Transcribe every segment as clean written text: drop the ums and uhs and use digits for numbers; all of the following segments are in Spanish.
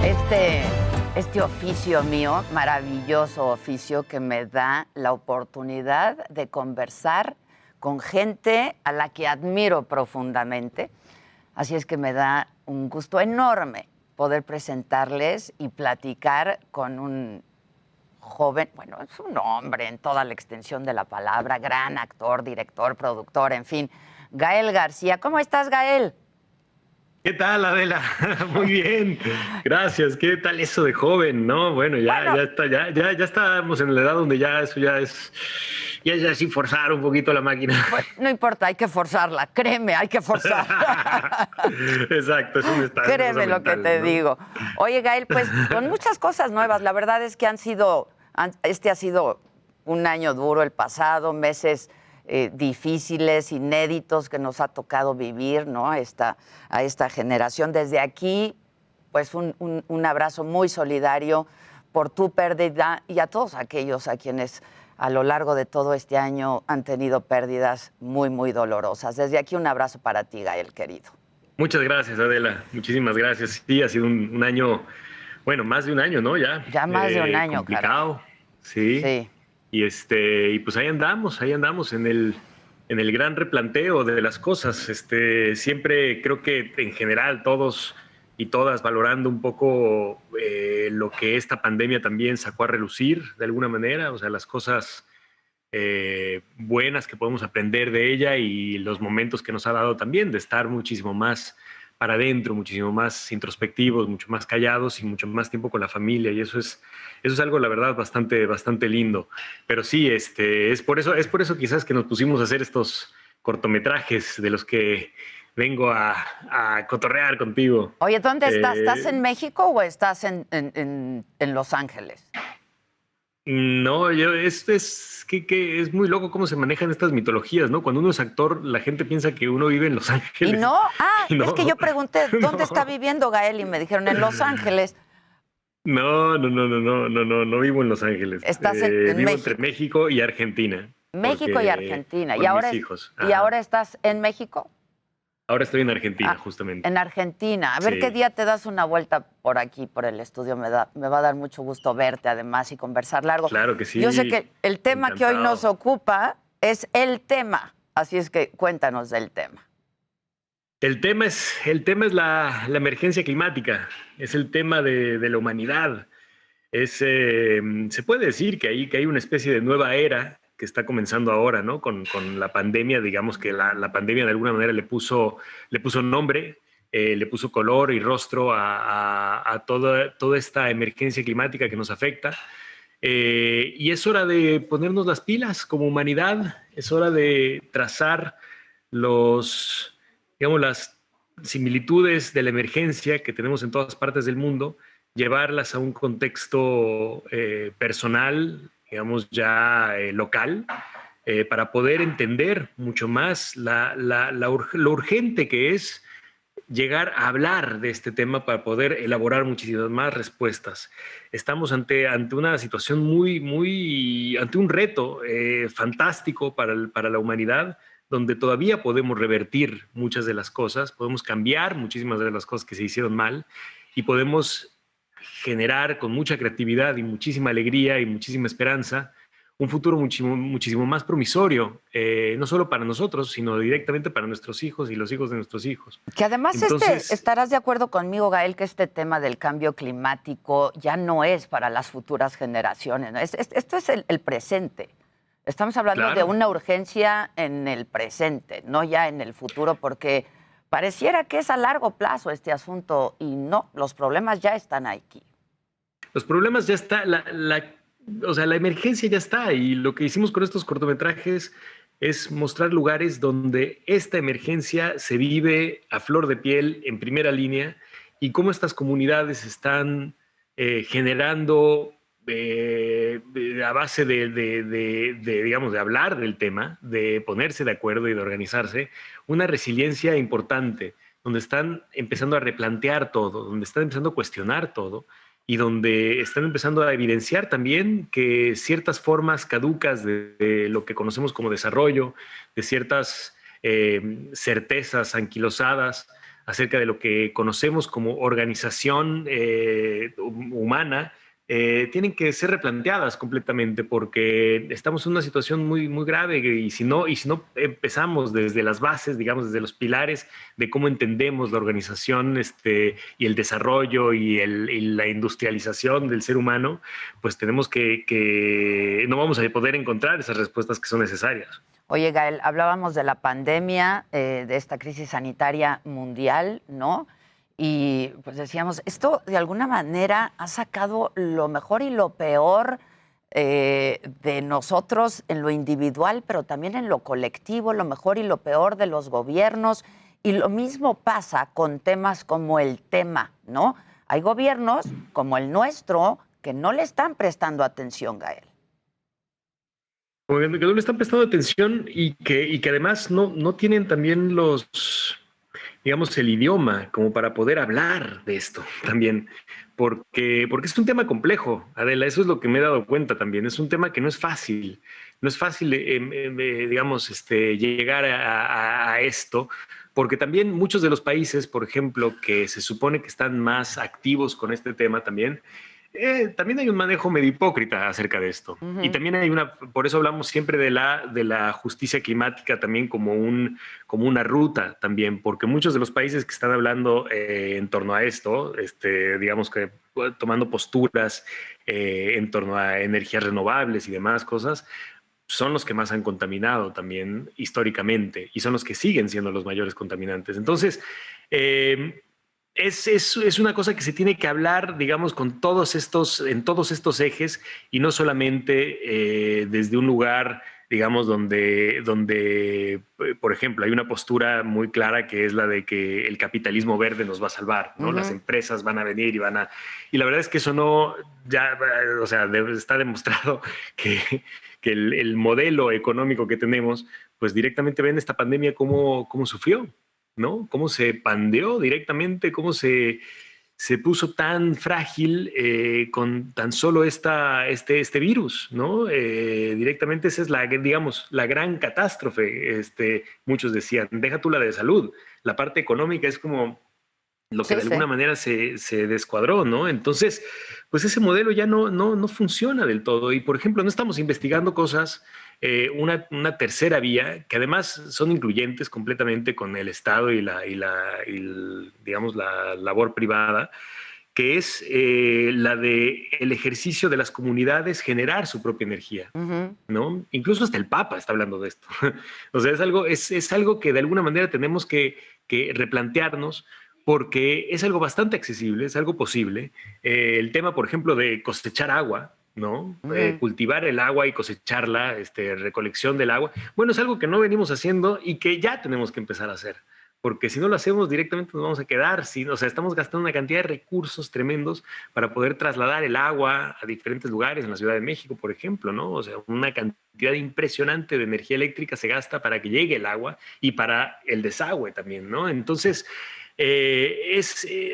Este, este oficio mío, maravilloso oficio que me da la oportunidad de conversar con gente a la que admiro profundamente. Así es que me da un gusto enorme poder presentarles y platicar con un joven, bueno, es un hombre en toda la extensión de la palabra, gran actor, director, productor, en fin, Gael García. ¿Cómo estás, Gael? ¿Qué tal, Adela? Muy bien, gracias. ¿Qué tal eso de joven? No, bueno, ya, Bueno, ya está, ya estamos en la edad donde ya eso ya es así forzar un poquito la máquina. pues no importa, hay que forzarla, créeme, hay que forzarla. Exacto, es una cosa Créeme lo que mental, te ¿no? digo. Oye, Gael, pues con muchas cosas nuevas. La verdad es que este ha sido un año duro el pasado, meses difíciles, inéditos que nos ha tocado vivir, ¿no? A esta generación. Desde aquí, pues un abrazo muy solidario por tu pérdida y a todos aquellos a quienes a lo largo de todo este año han tenido pérdidas muy, muy dolorosas. Desde aquí un abrazo para ti, Gael, querido. Muchas gracias, Adela. Muchísimas gracias. Sí, ha sido un año, bueno, más de un año, ¿no? Ya, Ya más de un año, caray. complicado, sí. Sí. Y pues ahí andamos en el gran replanteo de las cosas. Siempre creo que en general todos y todas valorando un poco lo que esta pandemia también sacó a relucir de alguna manera, o sea, las cosas buenas que podemos aprender de ella y los momentos que nos ha dado también de estar muchísimo más para adentro, muchísimo más introspectivos, mucho más callados y mucho más tiempo con la familia. Y eso es algo, la verdad, bastante lindo. Pero sí, es por eso quizás que nos pusimos a hacer estos cortometrajes de los que vengo a cotorrear contigo. Oye, ¿dónde estás? ¿Estás Eh, en México o estás en Los Ángeles? No, que es muy loco cómo se manejan estas mitologías, ¿no? Cuando uno es actor, la gente piensa que uno vive en Los ¿Y Ángeles. no? Ah, Y es que no, yo pregunté, ¿dónde está no, viviendo Gael? Y me dijeron, en Los Ángeles. no vivo en Los Ángeles. Estás en Vivo entre México. México y Argentina, México y porque Argentina. por mis hijos. ¿Y Ajá. ahora estás en México? Ahora estoy en Argentina, Ah, justamente. en Argentina. A ver qué Sí, día te das una vuelta por aquí, por el estudio. Me va a dar mucho gusto verte además y conversar largo. claro que Yo sé sí, que el tema que hoy nos encantado. ocupa es el tema. Así es que cuéntanos del tema. El tema es la emergencia climática, es el tema de la humanidad. Se puede decir que hay una especie de nueva era que está comenzando ahora, ¿no? Con la pandemia, digamos que la pandemia de alguna manera le puso nombre, le puso color y rostro a toda esta emergencia climática que nos afecta. Y es hora de ponernos las pilas como humanidad, es hora de trazar digamos, las similitudes de la emergencia que tenemos en todas partes del mundo, llevarlas a un contexto personal, digamos, ya local, para poder entender mucho más lo urgente que es llegar a hablar de este tema para poder elaborar muchísimas más respuestas. Estamos ante una situación ante un reto fantástico para la humanidad, donde todavía podemos revertir muchas de las cosas, podemos cambiar muchísimas de las cosas que se hicieron mal y podemos generar con mucha creatividad y muchísima alegría y muchísima esperanza un futuro muchísimo más promisorio, no solo para nosotros, sino directamente para nuestros hijos y los hijos de nuestros hijos. Que además Entonces, estarás de acuerdo conmigo, Gael, que este tema del cambio climático ya no es para las futuras generaciones, ¿no? Esto es el presente. Estamos hablando de claro, una urgencia en el presente, no ya en el futuro, porque pareciera que es a largo plazo este asunto y no, los problemas ya están aquí. los problemas ya está, o sea, la emergencia ya está y lo que hicimos con estos cortometrajes es mostrar lugares donde esta emergencia se vive a flor de piel, en primera línea, y cómo estas comunidades están generando a base digamos, de hablar del tema, de ponerse de acuerdo y de organizarse, una resiliencia importante, donde están empezando a replantear todo, donde están empezando a cuestionar todo y donde están empezando a evidenciar también que ciertas formas caducas de lo que conocemos como desarrollo, de ciertas certezas anquilosadas, acerca de lo que conocemos como organización humana, tienen que ser replanteadas completamente porque estamos en una situación muy grave y si no empezamos desde las bases, digamos, desde los pilares de cómo entendemos la organización y el desarrollo y la industrialización del ser humano, pues tenemos que no vamos a poder encontrar esas respuestas que son necesarias. Oye, Gael, hablábamos de la pandemia, de esta crisis sanitaria mundial, ¿no? Y pues decíamos, esto de alguna manera ha sacado lo mejor y lo peor de nosotros en lo individual, pero también en lo colectivo, lo mejor y lo peor de los gobiernos. Y lo mismo pasa con temas como el tema, ¿no? Hay gobiernos como el nuestro que no le están prestando atención, Gael. Como que no le están prestando atención y que además no tienen también digamos, el idioma como para poder hablar de esto también, porque es un tema complejo, Adela, eso es lo que me he dado cuenta también, es un tema que no es fácil, digamos, llegar a esto, porque también muchos de los países, por ejemplo, que se supone que están más activos con este tema también, también hay un manejo medio hipócrita acerca de esto. Y también hay por eso hablamos siempre de la justicia climática también como una ruta también, porque muchos de los países que están hablando en torno a esto, digamos que tomando posturas en torno a energías renovables y demás cosas, son los que más han contaminado también históricamente y son los que siguen siendo los mayores contaminantes. Entonces, es una cosa que se tiene que hablar, digamos, en todos estos ejes y no solamente desde un lugar, digamos, donde, por ejemplo, hay una postura muy clara que es la de que el capitalismo verde nos va a salvar, ¿no? Las empresas van a venir y la verdad es que eso no, ya, o sea, está demostrado que el modelo económico que tenemos, pues directamente ven esta pandemia cómo sufrió, ¿no? Cómo se pandeó directamente, se puso tan frágil con tan solo este virus, ¿no? Directamente esa es digamos, la gran catástrofe, muchos decían, deja tú la de salud, la parte económica es como lo que Sí, de sí. alguna manera se descuadró, ¿no? Entonces, pues ese modelo ya no funciona del todo. Y, por ejemplo, no estamos investigando cosas, una tercera vía, que además son incluyentes completamente con el Estado digamos, la labor privada, que es la de el ejercicio de las comunidades generar su propia energía, ¿no? Incluso hasta el Papa está hablando de esto. O sea, es algo que de alguna manera tenemos que replantearnos porque es algo bastante accesible, es algo posible. El tema, por ejemplo, de cosechar agua, ¿no? Cultivar el agua y cosecharla, recolección del agua. Bueno, es algo que no venimos haciendo y que ya tenemos que empezar a hacer porque si no lo hacemos directamente nos vamos a quedar, o sea, estamos gastando una cantidad de recursos tremendos para poder trasladar el agua a diferentes lugares, en la Ciudad de México, por ejemplo, ¿no? O sea, una cantidad impresionante de energía eléctrica se gasta para que llegue el agua y para el desagüe también, ¿no? Entonces,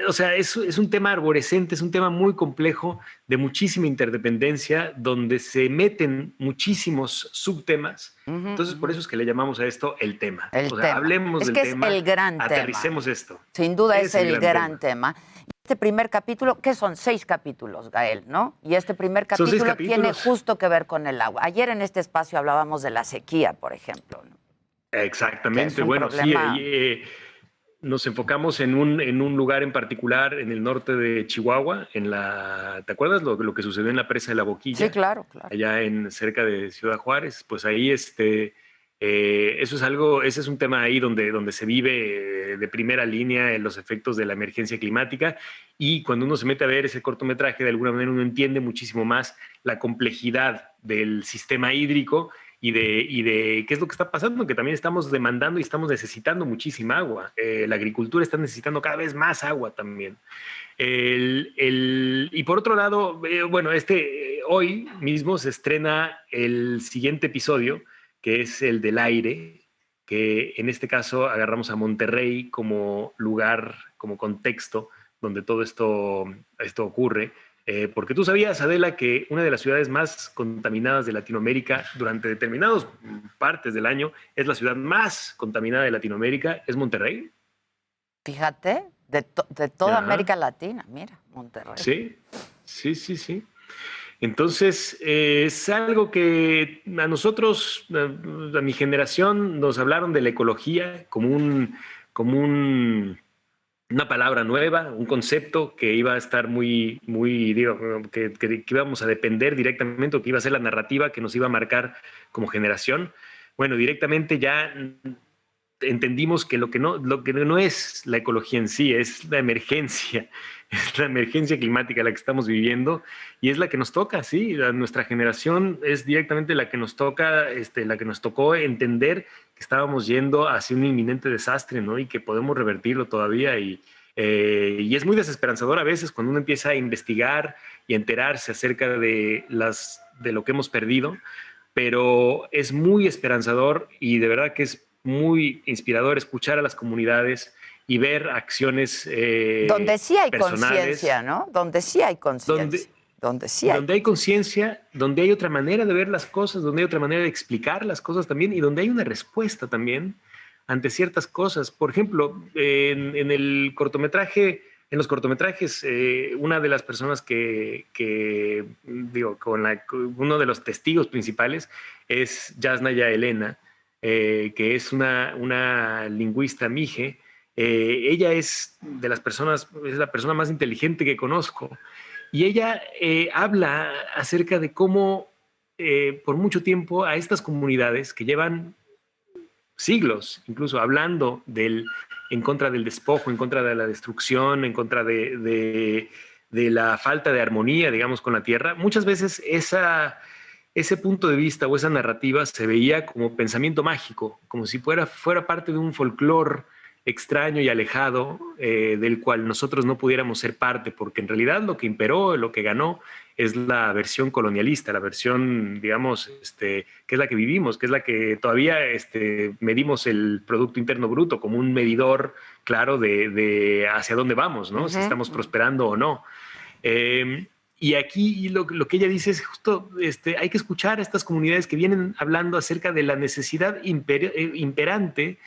o sea, es un tema arborescente, es un tema muy complejo, de muchísima interdependencia, donde se meten muchísimos subtemas. Entonces, por eso es que le llamamos a esto el tema. El O sea, tema. hablemos Es del que es tema, el gran tema. aterricemos esto. Sin duda es el gran tema. tema. Este primer capítulo, que son 6 capítulos, Gael, ¿no? Y este primer Son 6 capítulo tiene capítulos. justo que ver con el agua. Ayer en este espacio hablábamos de la sequía, por ejemplo, ¿no? Exactamente. Bueno, problema... sí, nos enfocamos en un lugar en particular en el norte de Chihuahua, ¿te acuerdas lo que sucedió en la presa de la Sí, Boquilla? claro, claro. Allá cerca de Ciudad Juárez, pues ahí ese es un tema ahí donde se vive de primera línea en los efectos de la emergencia climática y cuando uno se mete a ver ese cortometraje, de alguna manera uno entiende muchísimo más la complejidad del sistema hídrico y de qué es lo que está pasando, que también estamos demandando y estamos necesitando muchísima agua. La agricultura está necesitando cada vez más agua también. Y por otro lado, bueno, hoy mismo se estrena el siguiente episodio, que es el del aire, que en este caso agarramos a Monterrey como lugar, como contexto donde todo esto ocurre. Porque tú sabías, Adela, que una de las ciudades más contaminadas de Latinoamérica durante determinadas partes del año es la ciudad más contaminada de Latinoamérica, es Monterrey. Fíjate, de toda Ajá. América Latina, mira, Monterrey. Sí, sí, sí, sí. Entonces, es algo que a nosotros, a mi generación, nos hablaron de la ecología como una palabra nueva, un concepto que iba a estar digo, que íbamos a depender directamente, o que iba a ser la narrativa que nos iba a marcar como generación. Bueno, directamente ya entendimos que lo que no es la ecología en sí, es la emergencia, es la emergencia climática la que estamos viviendo y es la que nos toca, sí, nuestra generación es directamente la que nos toca, la que nos tocó entender que estábamos yendo hacia un inminente desastre, ¿no? Y que podemos revertirlo todavía y es muy desesperanzador a veces cuando uno empieza a investigar y enterarse acerca de lo que hemos perdido, pero es muy esperanzador y de verdad que es muy inspirador escuchar a las comunidades y ver acciones Donde sí hay conciencia, personales, ¿no? Donde sí hay conciencia. donde, Donde sí hay donde hay conciencia. conciencia, donde hay otra manera de ver las cosas, donde hay otra manera de explicar las cosas también y donde hay una respuesta también ante ciertas cosas. Por ejemplo, en el cortometraje, en los cortometrajes, una de las personas digo, uno de los testigos principales es Yasnaya Elena, que es una lingüista mije. Ella es de las personas, es la persona más inteligente que conozco. Y ella habla acerca de cómo por mucho tiempo a estas comunidades que llevan siglos, incluso hablando en contra del despojo, en contra de la destrucción, en contra de la falta de armonía, digamos, con la tierra, muchas veces ese punto de vista o esa narrativa se veía como pensamiento mágico, como si fuera parte de un folclore extraño y alejado del cual nosotros no pudiéramos ser parte, porque en realidad lo que imperó, lo que ganó, es la versión colonialista, la versión, digamos, que es la que vivimos, que es la que todavía medimos el Producto Interno Bruto como un medidor claro de hacia dónde vamos, ¿no? Si estamos prosperando o no. Y aquí lo que ella dice es justo, hay que escuchar a estas comunidades que vienen hablando acerca de la necesidad imperante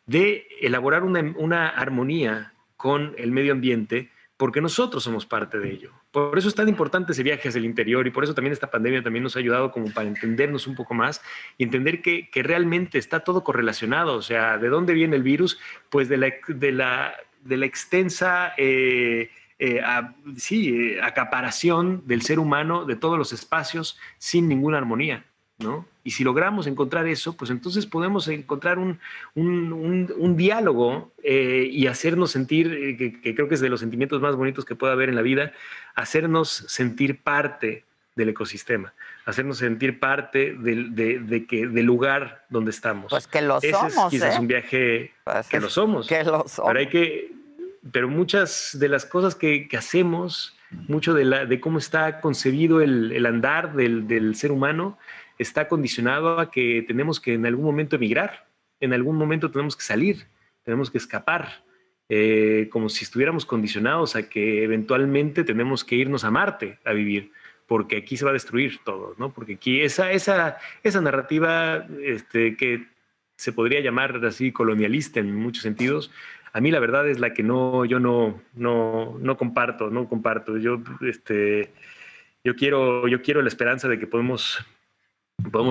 de elaborar una armonía con el medio ambiente, porque nosotros somos parte de ello. Por eso es tan importante ese viaje hacia el interior y por eso también esta pandemia también nos ha ayudado como para entendernos un poco más y entender que realmente está todo correlacionado. O sea, ¿de dónde viene el virus? Pues de la extensa acaparación del ser humano de todos los espacios sin ninguna armonía, ¿no? Y si logramos encontrar eso, pues entonces podemos encontrar un diálogo y hacernos sentir, que creo que es de los sentimientos más bonitos que puede haber en la vida, hacernos sentir parte del ecosistema, hacernos sentir parte del lugar donde estamos. Pues que lo Ese es somos, quizás ¿eh? un viaje Pues que lo somos, que lo somos. pero muchas de las cosas que hacemos, mucho de cómo está concebido el andar del ser humano, está condicionado a que tenemos que en algún momento emigrar, en algún momento tenemos que salir, tenemos que escapar, como si estuviéramos condicionados a que eventualmente tenemos que irnos a Marte a vivir, porque aquí se va a destruir todo, ¿no? Porque aquí esa narrativa que se podría llamar así colonialista en muchos sentidos, a mí la verdad es la que yo no comparto, no comparto. Yo quiero la esperanza de que podemos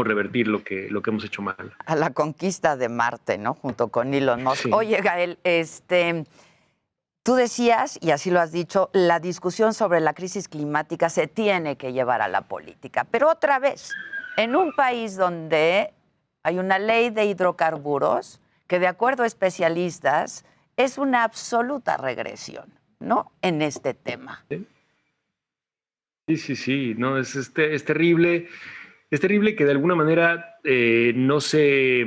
revertir lo que hemos hecho mal. A la conquista de Marte, ¿no? Junto con Elon Musk. Sí. Oye, Gael, tú decías, y así lo has dicho, la discusión sobre la crisis climática se tiene que llevar a la política. Pero otra vez, en un país donde hay una ley de hidrocarburos que, de acuerdo a especialistas, es una absoluta regresión, ¿no? En este tema. Sí, sí, sí. No, es terrible. Es terrible que de alguna manera no se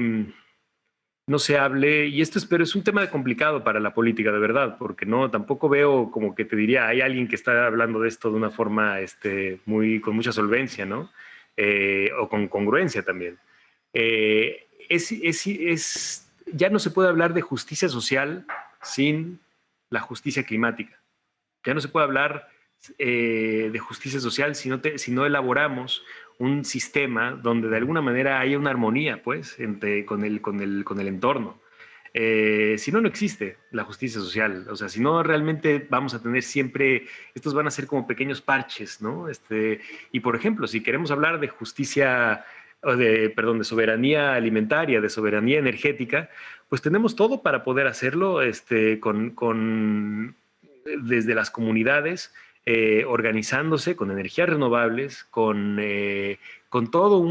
hable, y pero es un tema complicado para la política, de verdad, porque no, tampoco veo como que te diría, hay alguien que está hablando de esto de una forma con mucha solvencia, ¿no? O con congruencia también. Ya no se puede hablar de justicia social sin la justicia climática. Ya no se puede hablar de justicia social si no elaboramos un sistema donde de alguna manera haya una armonía, pues, con el entorno. Si no, no existe la justicia social. O sea, si no, realmente vamos a tener siempre, estos van a ser como pequeños parches, ¿no? Y por ejemplo, si queremos hablar de justicia, perdón, de soberanía alimentaria, de soberanía energética, pues tenemos todo para poder hacerlo desde las comunidades, organizándose con energías renovables, con todo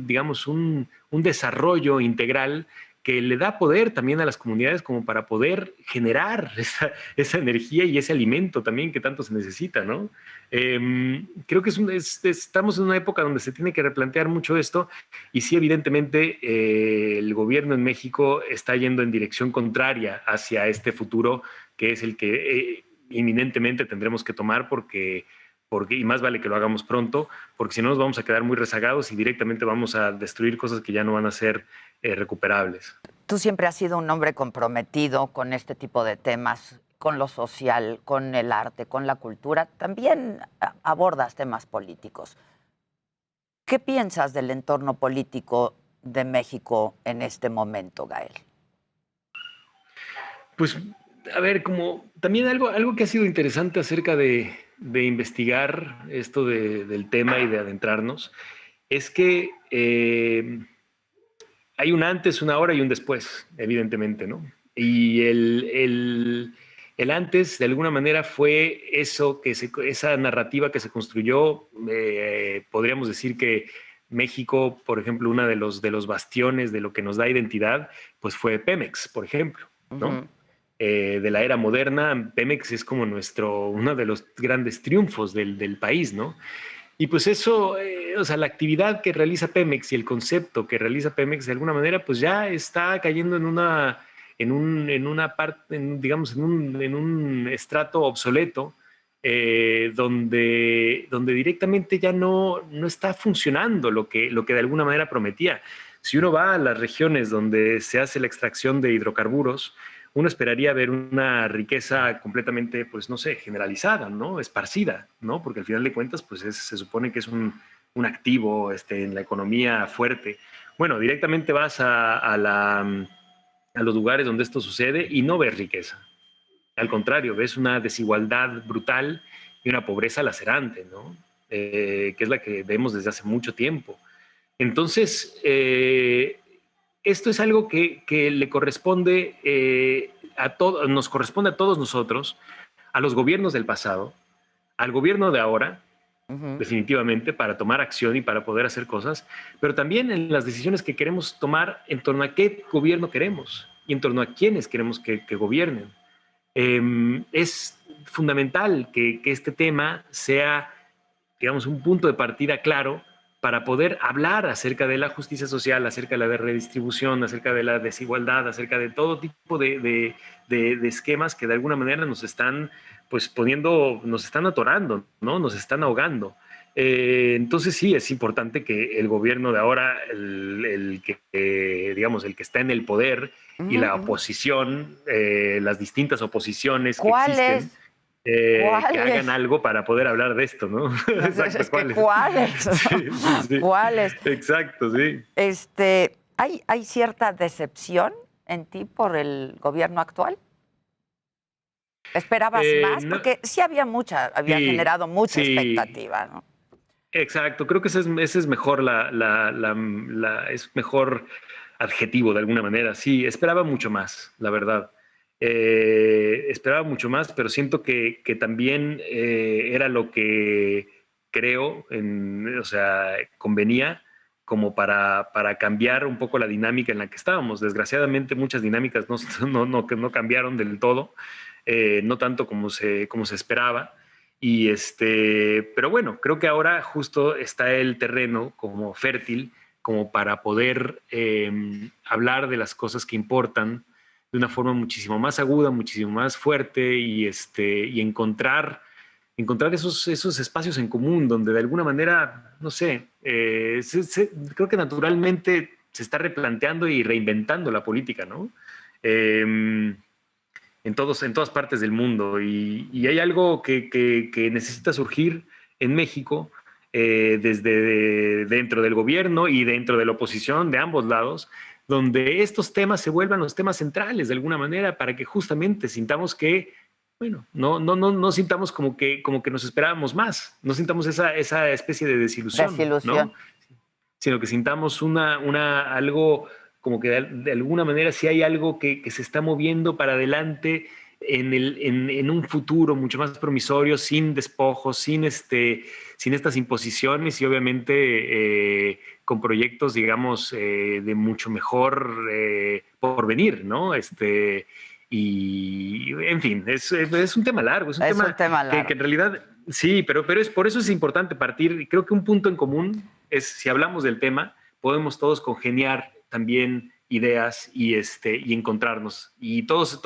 digamos, un desarrollo integral que le da poder también a las comunidades como para poder generar esa energía y ese alimento también que tanto se necesita, ¿no? Creo que estamos en una época donde se tiene que replantear mucho esto y sí, evidentemente, el gobierno en México está yendo en dirección contraria hacia este futuro que es el que inminentemente tendremos que tomar y más vale que lo hagamos pronto, porque si no nos vamos a quedar muy rezagados y directamente vamos a destruir cosas que ya no van a ser recuperables. Tú siempre has sido un hombre comprometido con este tipo de temas, con lo social, con el arte, con la cultura. También abordas temas políticos. ¿Qué piensas del entorno político de México en este momento, Gael? Pues, a ver, como también algo que ha sido interesante acerca de investigar esto del tema y de adentrarnos, es que hay un antes, una ahora y un después, evidentemente, ¿no? Y el antes, de alguna manera, fue esa narrativa que se construyó. Podríamos decir que México, por ejemplo, uno de los bastiones de lo que nos da identidad, pues fue Pemex, por ejemplo, ¿no? Uh-huh. De la era moderna, Pemex es como uno de los grandes triunfos del país, ¿no? Y pues eso, o sea, la actividad que realiza Pemex y el concepto que realiza Pemex de alguna manera, pues ya está cayendo en una parte, digamos, en un estrato obsoleto, donde directamente ya no está funcionando lo que de alguna manera prometía. Si uno va a las regiones donde se hace la extracción de hidrocarburos, uno esperaría ver una riqueza completamente, pues no sé, generalizada, ¿no? Esparcida, ¿no? Porque al final de cuentas, pues se supone que es un activo en la economía fuerte. Bueno, directamente vas a los lugares donde esto sucede y no ves riqueza. Al contrario, ves una desigualdad brutal y una pobreza lacerante, ¿no? Que es la que vemos desde hace mucho tiempo. Entonces, esto es algo que le corresponde nos corresponde a todos nosotros, a los gobiernos del pasado, al gobierno de ahora, Uh-huh. definitivamente, para tomar acción y para poder hacer cosas, pero también en las decisiones que queremos tomar en torno a qué gobierno queremos y en torno a quiénes queremos que gobiernen. Es fundamental que este tema sea, digamos, un punto de partida claro para poder hablar acerca de la justicia social, acerca de la redistribución, acerca de la desigualdad, acerca de todo tipo de esquemas que de alguna manera nos están pues nos están atorando, ¿no? Nos están ahogando. Entonces sí, es importante que el gobierno de ahora, digamos, el que está en el poder y Uh-huh, la uh-huh. oposición, las distintas oposiciones que existen, ¿Cuáles? que hagan ¿Cuáles? algo para poder hablar de esto, ¿no? Exacto, Es que ¿cuáles? ¿cuáles? Sí, sí, sí. ¿Cuáles? Exacto, sí. ¿Hay cierta decepción en ti por el gobierno actual? ¿Esperabas más? No, Porque sí había sí, generado mucha sí, expectativa, ¿no? exacto. Creo que ese es mejor es mejor adjetivo de alguna manera. Sí, esperaba mucho más, la verdad. Esperaba mucho más, pero siento que también era lo que creo, o sea, convenía como para cambiar un poco la dinámica en la que estábamos. Desgraciadamente, muchas dinámicas no cambiaron del todo, no tanto como se esperaba. Pero bueno, creo que ahora justo está el terreno como fértil, como para poder hablar de las cosas que importan de una forma muchísimo más aguda, muchísimo más fuerte y encontrar esos espacios en común donde de alguna manera, no sé, creo que naturalmente se está replanteando y reinventando la política, ¿no? Eh, en todas partes del mundo. Y hay algo que necesita surgir en México, desde dentro del gobierno y dentro de la oposición de ambos lados, donde estos temas se vuelvan los temas centrales de alguna manera para que justamente sintamos que, bueno, no sintamos como que nos esperábamos más, no sintamos esa especie de desilusión, ¿no? Sino que sintamos algo como que de alguna manera si hay algo que se está moviendo para adelante en un futuro mucho más promisorio, sin despojos, sin estas imposiciones y obviamente con proyectos, digamos, de mucho mejor porvenir, ¿no? Y, en fin, es un tema largo, es un tema largo. Que en realidad, sí, pero por eso es importante partir, y creo que un punto en común es, si hablamos del tema, podemos todos congeniar también ideas y encontrarnos. Y todos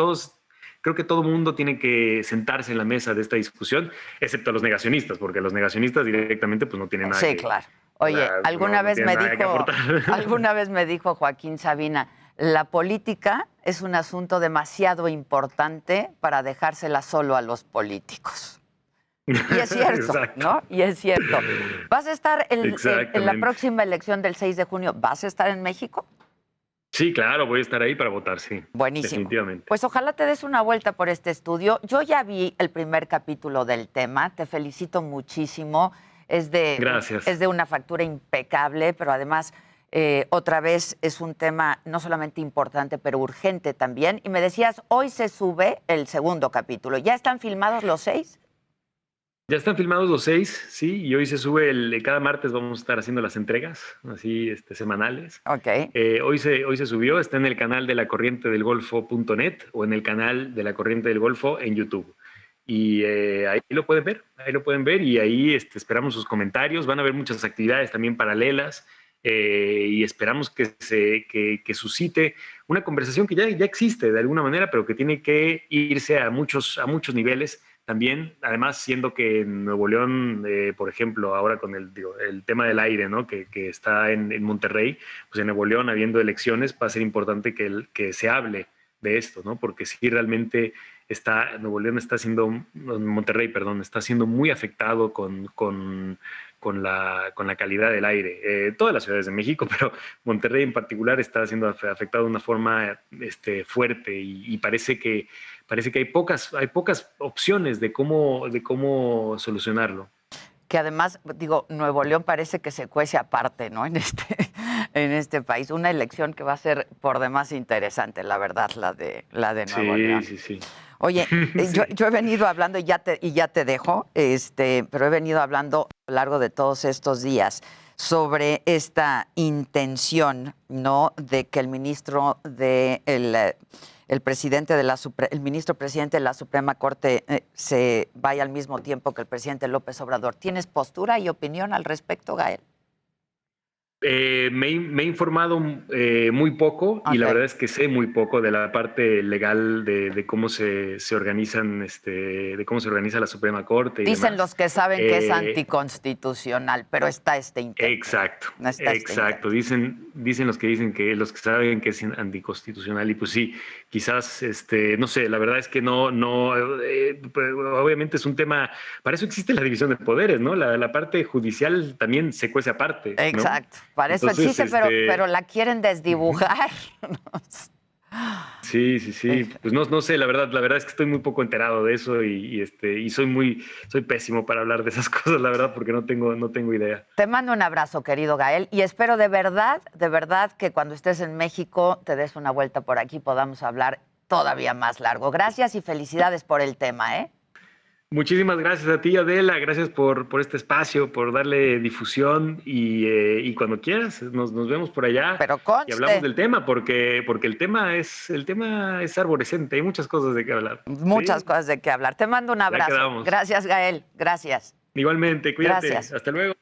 creo que todo mundo tiene que sentarse en la mesa de esta discusión, excepto los negacionistas, porque los negacionistas directamente pues no tienen nada que... Sí, claro. Oye, alguna vez me dijo Joaquín Sabina, la política es un asunto demasiado importante para dejársela solo a los políticos. Y es cierto, ¿no? Y es cierto. ¿Vas a estar en la próxima elección del 6 de junio? ¿Vas a estar en México? Sí, claro, voy a estar ahí para votar, sí. Buenísimo. Definitivamente. Pues ojalá te des una vuelta por este estudio. Yo ya vi el primer capítulo del tema, te felicito muchísimo. Gracias. Es de una factura impecable, pero además, otra vez, es un tema no solamente importante, pero urgente también. Y me decías, hoy se sube el segundo capítulo. ¿Ya están filmados los 6? Ya están filmados los 6, sí, y hoy se sube cada martes vamos a estar haciendo las entregas, así semanales. Ok. Hoy se subió, está en el canal de lacorrientedelgolfo.net o en el canal de La Corriente del Golfo en YouTube. Y ahí lo pueden ver y ahí esperamos sus comentarios. Van a haber muchas actividades también paralelas y esperamos que suscite una conversación que ya existe de alguna manera, pero que tiene que irse a muchos niveles. También, además, siendo que en Nuevo León, por ejemplo, ahora con el tema del aire, ¿no? que está en Monterrey, pues en Nuevo León, habiendo elecciones, va a ser importante que se hable de esto, ¿no? Porque sí realmente Nuevo León Monterrey, perdón, está siendo muy afectado con la calidad del aire. Todas las ciudades de México, pero Monterrey en particular está siendo afectado de una forma fuerte y parece que hay pocas opciones de cómo solucionarlo. Que además, Nuevo León parece que se cuece aparte, ¿no? En este país. Una elección que va a ser por demás interesante, la verdad, la de Nuevo León. Sí. Oye, sí. Yo he venido hablando, y ya te dejo, pero he venido hablando a lo largo de todos estos días sobre esta intención, ¿no? De que el ministro el ministro presidente de la Suprema Corte se vaya al mismo tiempo que el presidente López Obrador. ¿Tienes postura y opinión al respecto, Gael? Me he informado muy poco y la verdad es que sé muy poco de la parte legal de cómo se organizan, de cómo se organiza la Suprema Corte. Dicen demás. Los que saben que es anticonstitucional, pero está este intento. Exacto. Dicen los que saben que es anticonstitucional y pues sí, quizás, no sé, la verdad es que no, obviamente es un tema, para eso existe la división de poderes, ¿no? La parte judicial también se cuece aparte. Exacto. ¿no? Para eso existe, pero la quieren desdibujar. Sí. Pues no sé, la verdad es que estoy muy poco enterado de eso y soy pésimo para hablar de esas cosas, la verdad, porque no tengo idea. Te mando un abrazo, querido Gael, y espero de verdad que cuando estés en México te des una vuelta por aquí, podamos hablar todavía más largo. Gracias y felicidades por el tema, ¿eh? Muchísimas gracias a ti, Adela. Gracias por este espacio, por darle difusión y cuando quieras nos vemos por allá. Pero conste. Y hablamos del tema porque el tema es arborescente. Hay muchas cosas de qué hablar. Muchas cosas de qué hablar. Te mando un abrazo. Gracias, Gael. Gracias. Igualmente, cuídate. Gracias. Hasta luego.